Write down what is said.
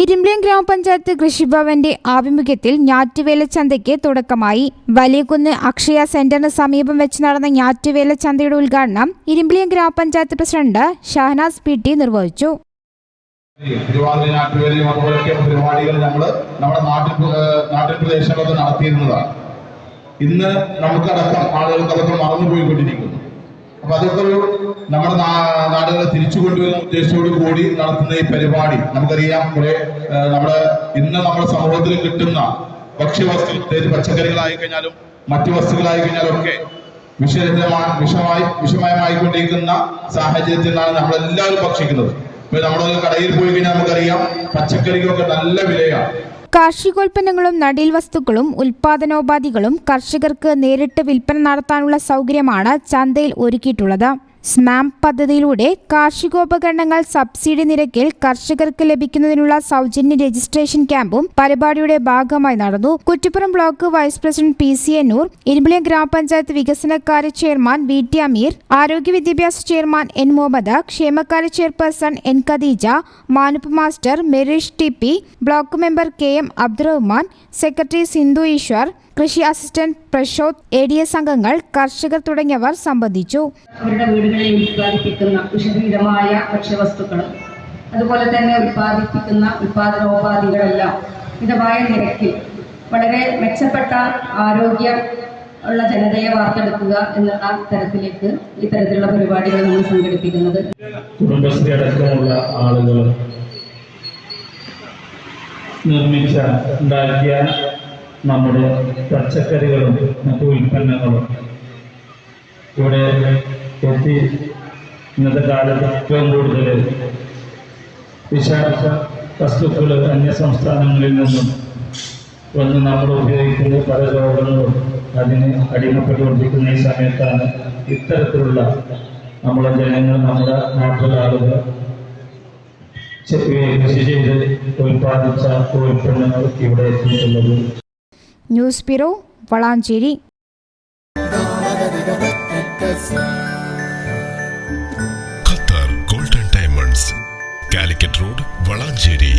ഇരുമ്പിളിയം ഗ്രാമപഞ്ചായത്ത് കൃഷിഭവന്റെ ആഭിമുഖ്യത്തിൽ ഞാറ്റുവേല ചന്തയ്ക്ക് തുടക്കമായി. വലിയകുന്ന് അക്ഷയ സെന്ററിന് സമീപം വെച്ച് നടന്ന ഞാറ്റുവേല ചന്തയുടെ ഉദ്ഘാടനം ഇരുമ്പിളിയം ഗ്രാമപഞ്ചായത്ത് പ്രസിഡന്റ് ഷഹനാസ് PT നിർവഹിച്ചു. പരിപാടികൾ നമ്മുടെ നാട്ടിൻ പ്രദേശങ്ങളൊക്കെ നടത്തിയിരുന്നതാണ്. ഇന്ന് നമുക്കടക്കം ആളുകൾക്കതൊക്കെ മറന്നുപോയിക്കൊണ്ടിരിക്കുന്നു. അപ്പൊ അതൊക്കെ നമ്മുടെ നാടുകളെ തിരിച്ചു കൊണ്ടുവരുന്ന ഉദ്ദേശത്തോടു കൂടി നടത്തുന്ന ഈ പരിപാടി നമുക്കറിയാം. ഇന്ന് നമ്മുടെ സമൂഹത്തിൽ കിട്ടുന്ന ഭക്ഷ്യവസ്തു, പച്ചക്കറികളായി കഴിഞ്ഞാലും മറ്റു വസ്തുക്കളായി കഴിഞ്ഞാലും ഒക്കെ വിഷമയമായിക്കൊണ്ടിരിക്കുന്ന സാഹചര്യത്തിലാണ് നമ്മളെല്ലാവരും ഭക്ഷിക്കുന്നത്. ഇപ്പൊ നമ്മുടെ കടയിൽ പോയി കഴിഞ്ഞാൽ നമുക്കറിയാം പച്ചക്കറിക്കൊക്കെ നല്ല വിലയാണ്. കാർഷികോൽപ്പന്നങ്ങളും നടീൽ വസ്തുക്കളും ഉൽപാദനോപാധികളും കർഷകർക്ക് നേരിട്ട് വിൽപ്പന നടത്താനുള്ള സൗകര്യമാണ് ചന്തയിൽ ഒരുക്കിയിട്ടുള്ളത്. സ്മാം പദ്ധതിയിലൂടെ കാർഷികോപകരണങ്ങൾ സബ്സിഡി നിരക്കിൽ കർഷകർക്ക് ലഭിക്കുന്നതിനുള്ള സൗജന്യ രജിസ്ട്രേഷൻ ക്യാമ്പും പരിപാടിയുടെ ഭാഗമായി നടന്നു. Kuttippuram block vice president PC Ennur, Irimbiliyam ഗ്രാമപഞ്ചായത്ത് വികസനകാര്യ ചെയർമാൻ VT അമീർ, ആരോഗ്യ വിദ്യാഭ്യാസ ചെയർമാൻ N മുഹമ്മദ്, ക്ഷേമകാര്യ ചെയർപേഴ്സൺ N ഖദീജ, മാനുപ്പ് മാസ്റ്റർ മെരീഷ് TP, block member KM Abdurahman, secretary Sindhu Eshwar, കൃഷി അസിസ്റ്റന്റ് പ്രശോദ്, ADS അംഗങ്ങൾ, കർഷകർ തുടങ്ങിയവർ സംബന്ധിച്ചു. അവരുടെ വീടുകളിൽ ഉൽപ്പാദിപ്പിക്കുന്ന വിഷരഹിതമായ ഭക്ഷ്യവസ്തുക്കൾ, അതുപോലെ തന്നെ ഉൽപ്പാദിപ്പിക്കുന്ന ഉൽപാദനോപാധികളെല്ലാം മിതമായ നിരക്കിൽ വളരെ മെച്ചപ്പെട്ട ആരോഗ്യം ഉള്ള ജനതയെ വാർത്തെടുക്കുക എന്നുള്ള തരത്തിലേക്ക് ഇത്തരത്തിലുള്ള പരിപാടികൾ നമ്മൾ സംഘടിപ്പിക്കുന്നത്. കുടുംബശ്രീ അടക്കമുള്ള ആളുകൾ ഉണ്ടാക്കിയ നമ്മുടെ പച്ചക്കറികളും മറ്റു ഉൽപ്പന്നങ്ങളും ഇവിടെ എത്തി ഇന്നത്തെ കാലത്ത് ഏറ്റവും കൂടുതൽ വിഷാദ വസ്തുക്കൾ അന്യ സംസ്ഥാനങ്ങളിൽ നിന്നും വന്ന് നമ്മൾ ഉപയോഗിക്കുന്ന പല രോഗങ്ങളും അതിന് അടിമപ്പെട്ടുകൊണ്ടിരിക്കുന്ന ഈ സമയത്താണ് ഇത്തരത്തിലുള്ള നമ്മുടെ ജനങ്ങൾ, നമ്മുടെ നാട്ടിലെ ആളുകൾ കൃഷി ചെയ്ത് ഉൽപ്പാദിച്ച ഉൽപ്പന്നങ്ങൾ ഇവിടെ എത്തിയിട്ടുള്ളത്. News bureau, Valanchery. Qatar golden diamonds, Calicut road, Valanchery.